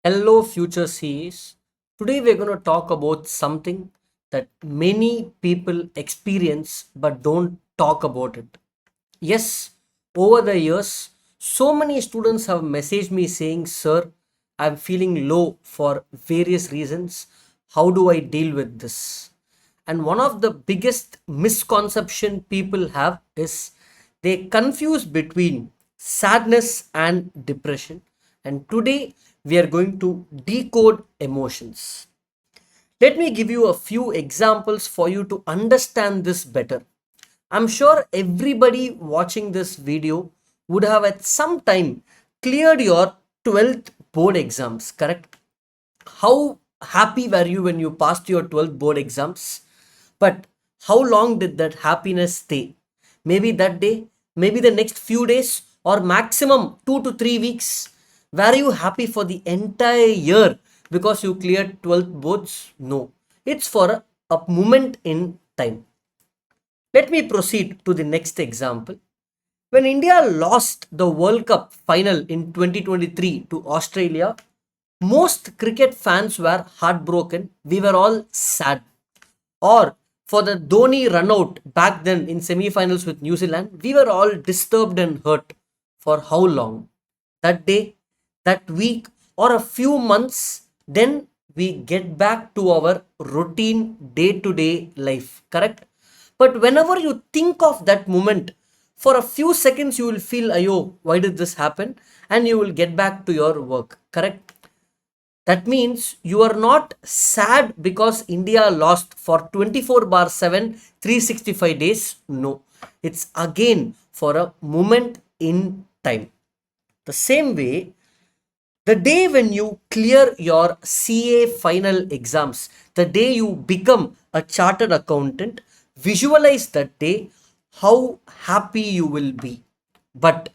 Hello, future CEs. Today we're going to talk about something that many people experience but don't talk about it. Yes, over the years, so many students have messaged me saying, Sir, I'm feeling low for various reasons. How do I deal with this? And one of the biggest misconception people have is they confuse between sadness and depression. And today we are going to decode emotions. Let me give you a few examples for you to understand this better. I'm sure everybody watching this video would have at some time cleared your 12th board exams, correct? How happy were you when you passed your 12th board exams? But how long did that happiness stay? Maybe that day, maybe the next few days, or maximum 2 to 3 weeks. Were you happy for the entire year because you cleared 12th boards? No. It's for a moment in time. Let me proceed to the next example. When India lost the World Cup final in 2023 to Australia, most cricket fans were heartbroken. We were all sad. Or for the Dhoni run out back then in semi-finals with New Zealand, we were all disturbed and hurt. For how long? That day, that week, or a few months, then we get back to our routine day-to-day life, correct? But whenever you think of that moment, for a few seconds you will feel, ayo, why did this happen? And you will get back to your work, correct? That means you are not sad because India lost for 24 bar 7, 365 days. No, it's again for a moment in time. The same way, the day when you clear your CA final exams, the day you become a chartered accountant, visualize that day how happy you will be. But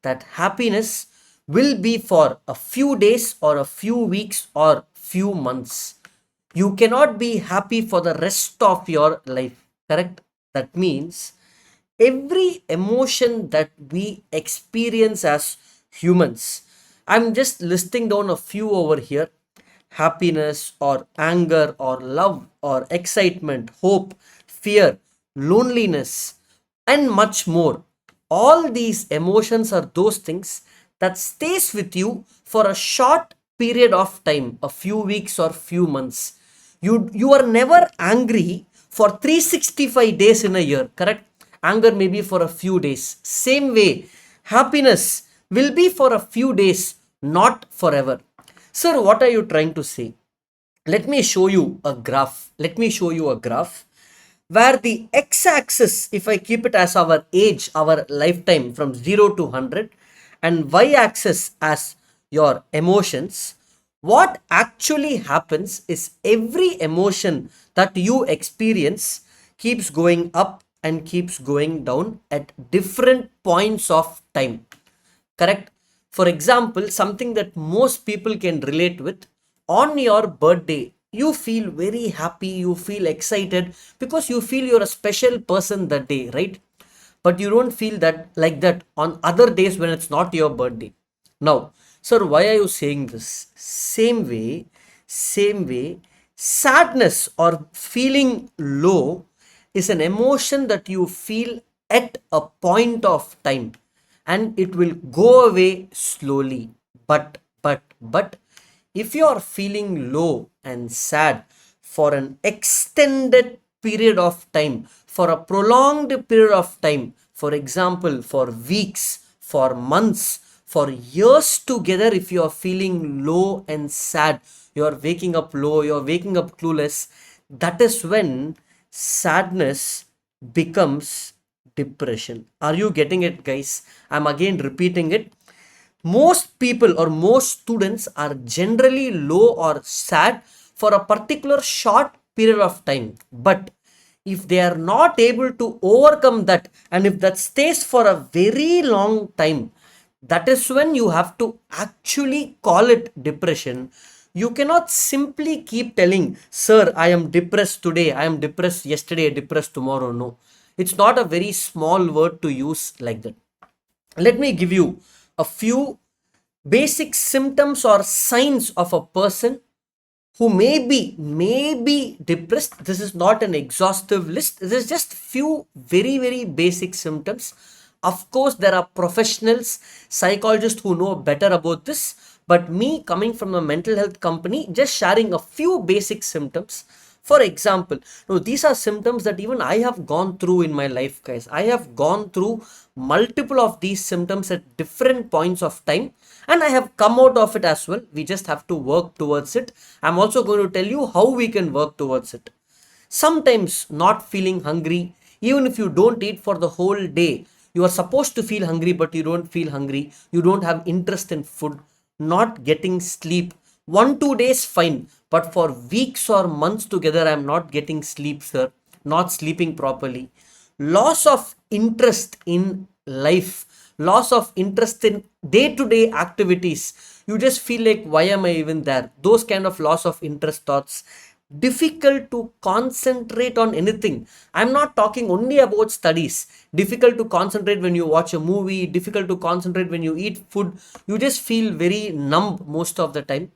that happiness will be for a few days or a few weeks or few months. You cannot be happy for the rest of your life, correct? That means every emotion that we experience as humans, I'm just listing down a few over here: happiness or anger or love or excitement, hope, fear, loneliness, and much more. All these emotions are those things that stays with you for a short period of time, a few weeks or few months. You are never angry for 365 days in a year, correct? Anger may be for a few days. Same way, happiness will be for a few days, not forever. Sir, what are you trying to say? Let me show you a graph. Let me show you a graph where the x-axis, if I keep it as our age, our lifetime from 0 to 100, and y-axis as your emotions, what actually happens is every emotion that you experience keeps going up and keeps going down at different points of time, correct? For example, something that most people can relate with: on your birthday you feel very happy, you feel excited because you feel you're a special person that day, right? But you don't feel that like that on other days when it's not your birthday. Now, sir, why are you saying this? Same way, sadness or feeling low is an emotion that you feel at a point of time, and it will go away slowly. But if you are feeling low and sad for an extended period of time, for a prolonged period of time, for example, for weeks, for months, for years together, if you are feeling low and sad, you are waking up low, you are waking up clueless, that is when sadness becomes depression. Are you getting it, guys? I'm again repeating it. Most people or most students are generally low or sad for a particular short period of time. But if they are not able to overcome that, and if that stays for a very long time, that is when you have to actually call it depression. You cannot simply keep telling, Sir, I am depressed today, I am depressed yesterday, depressed tomorrow. No, it's not a very small word to use like that. Let me give you a few Basic symptoms or signs of a person who may be depressed. This is not an exhaustive list. This is just few very basic symptoms. Of course, there are professionals, psychologists who know better about this, but me coming from a mental health company, just sharing a few basic symptoms. For example, no, these are symptoms that even I have gone through in my life, guys. I have gone through multiple of these symptoms at different points of time, and I have come out of it as well. We just have to work towards it. I'm also going to tell you how we can work towards it. Sometimes not feeling hungry, even if you don't eat for the whole day, you are supposed to feel hungry, but you don't feel hungry. You don't have interest in food, not getting sleep. 1 2 days, fine, but for weeks or months together, I'm not getting sleep, sir, not sleeping properly. Loss of interest in life, loss of interest in day to day activities. You just feel like, why am I even there? Those kind of loss of interest thoughts. Difficult to concentrate on anything. I'm not talking only about studies. Difficult to concentrate when you watch a movie, difficult to concentrate when you eat food. You just feel very numb most of the time.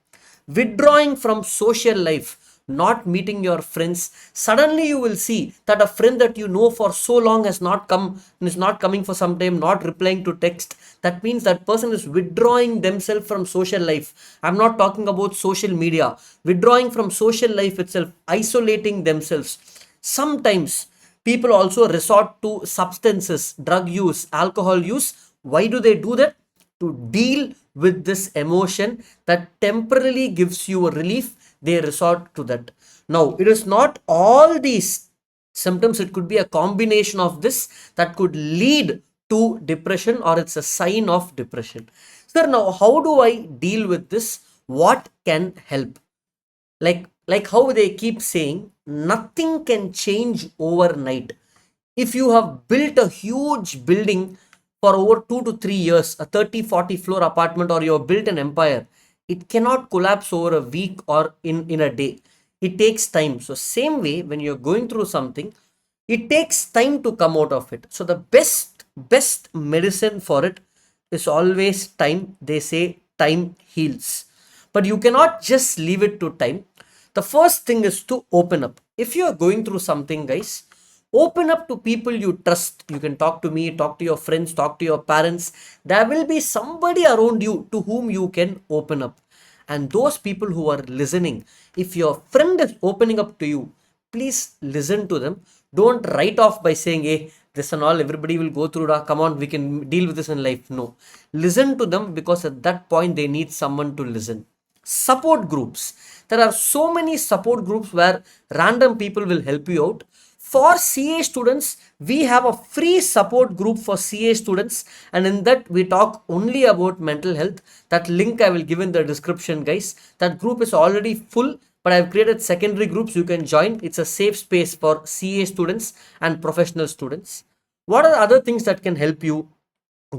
Withdrawing from social life, not meeting your friends. Suddenly you will see that a friend that you know for so long has not come, is not coming for some time, not replying to text. That means that person is withdrawing themselves from social life. I'm not talking about social media. Withdrawing from social life itself, isolating themselves. Sometimes people also resort to substances, drug use, alcohol use. Why do they do that? To deal with this emotion that temporarily gives you a relief. They resort to that. Now, it is not all these symptoms, it could be a combination of this that could lead to depression, or it's a sign of depression. Sir, now how do I deal with this? What can help? Like how they keep saying, nothing can change overnight. If you have built a huge building for over 2 to 3 years, a 30 40 floor apartment, or you have built an empire, it cannot collapse over a week or in a day. It takes time. So same way, when you're going through something, it takes time to come out of it. So the best medicine for it is always time. They say time heals, but you cannot just leave it to time. The first thing is to open up. If you are going through something, guys, open up to people you trust. You can talk to me, talk to your friends, talk to your parents. There will be somebody around you to whom you can open up. And those people who are listening, if your friend is opening up to you, please listen to them. Don't write off by saying, hey, this and all, everybody will go through, come on, we can deal with this in life. No, listen to them, because at that point they need someone to listen. Support groups. There are so many support groups where random people will help you out. For CA students, we have a free support group for CA students, and in that we talk only about mental health. That link I will give in the description, guys. That group is already full, but I've created secondary groups. You can join. It's a safe space for CA students and professional students. What are the other things that can help you?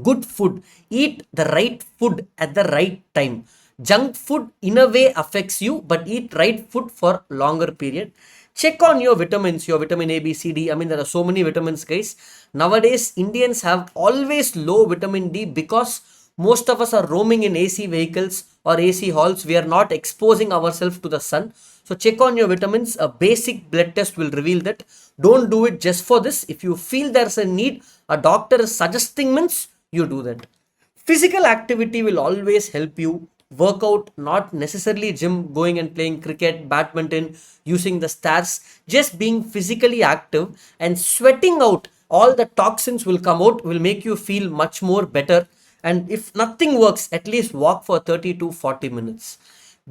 Good food. Eat the right food at the right time. Junk food in a way affects you, but eat right food for longer period. Check on your vitamins, your vitamin A, B, C, D. I mean, there are so many vitamins, guys. Nowadays, Indians have always low vitamin D because most of us are roaming in AC vehicles or AC halls. We are not exposing ourselves to the sun. So check on your vitamins. A basic blood test will reveal that. Don't do it just for this. If you feel there's a need, a doctor is suggesting, means you do that. Physical activity will always help you. Workout, not necessarily gym, going and playing cricket, badminton, using the stairs. Just being physically active and sweating out all the toxins will come out, will make you feel much more better. And if nothing works, at least walk for 30 to 40 minutes.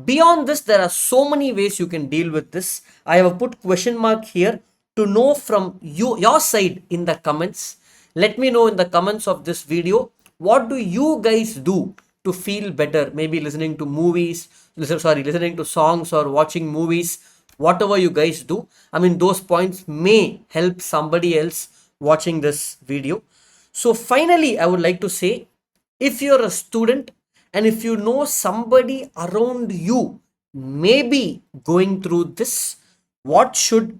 Beyond this, there are so many ways you can deal with this. I have put question mark here to know from you, your side, in the comments. Let me know in the comments of this video, what do you guys do to feel better? Maybe listening to movies, listening to songs or watching movies, whatever you guys do. I mean, those points may help somebody else watching this video. So finally, I would like to say, if you're a student and if you know somebody around you may be going through this, what should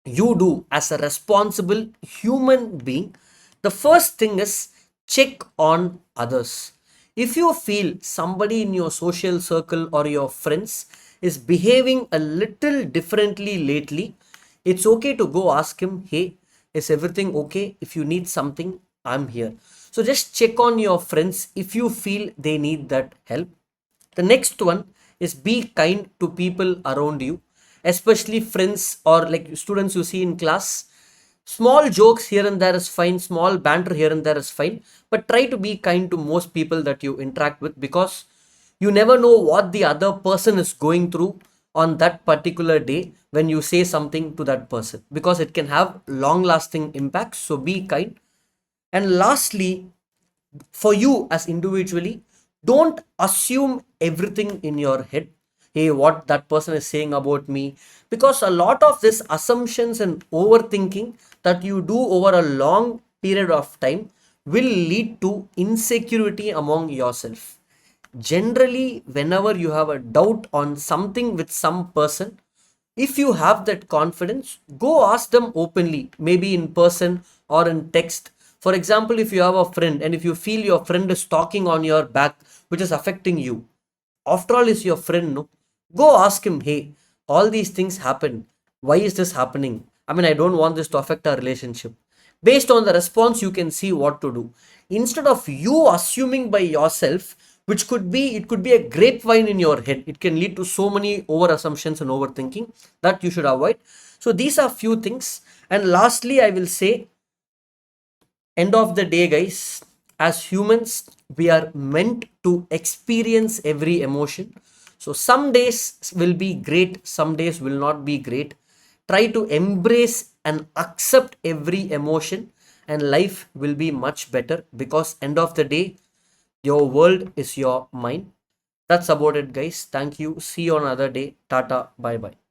you do as a responsible human being? The first thing is, check on others. If you feel somebody in your social circle or your friends is behaving a little differently lately, it's okay to go ask him, hey, is everything okay? If you need something, I'm here. So just check on your friends if you feel they need that help. The next one is be kind to people around you, especially friends or like students you see in class. Small jokes here and there is fine, small banter here and there is fine, but try to be kind to most people that you interact with, because you never know what the other person is going through on that particular day when you say something to that person, because it can have long lasting impacts. So be kind. And lastly, for you as individually, don't assume everything in your head. Hey, what that person is saying about me, because a lot of this assumptions and overthinking that you do over a long period of time will lead to insecurity among yourself. Generally, whenever you have a doubt on something with some person, if you have that confidence, go ask them openly, maybe in person or in text. For example, if you have a friend and if you feel your friend is talking on your back, which is affecting you, after all, is your friend, no? Go ask him, hey, all these things happen. Why is this happening? I mean, I don't want this to affect our relationship. Based on the response, you can see what to do. Instead of you assuming by yourself, which could be, it could be a grapevine in your head. It can lead to so many over assumptions and overthinking that you should avoid. So these are few things. And lastly, I will say, end of the day, guys, as humans, we are meant to experience every emotion. So some days will be great, some days will not be great. Try to embrace and accept every emotion, and life will be much better, because end of the day, your world is your mind. That's about it, guys. Thank you. See you on another day. Tata. Bye bye.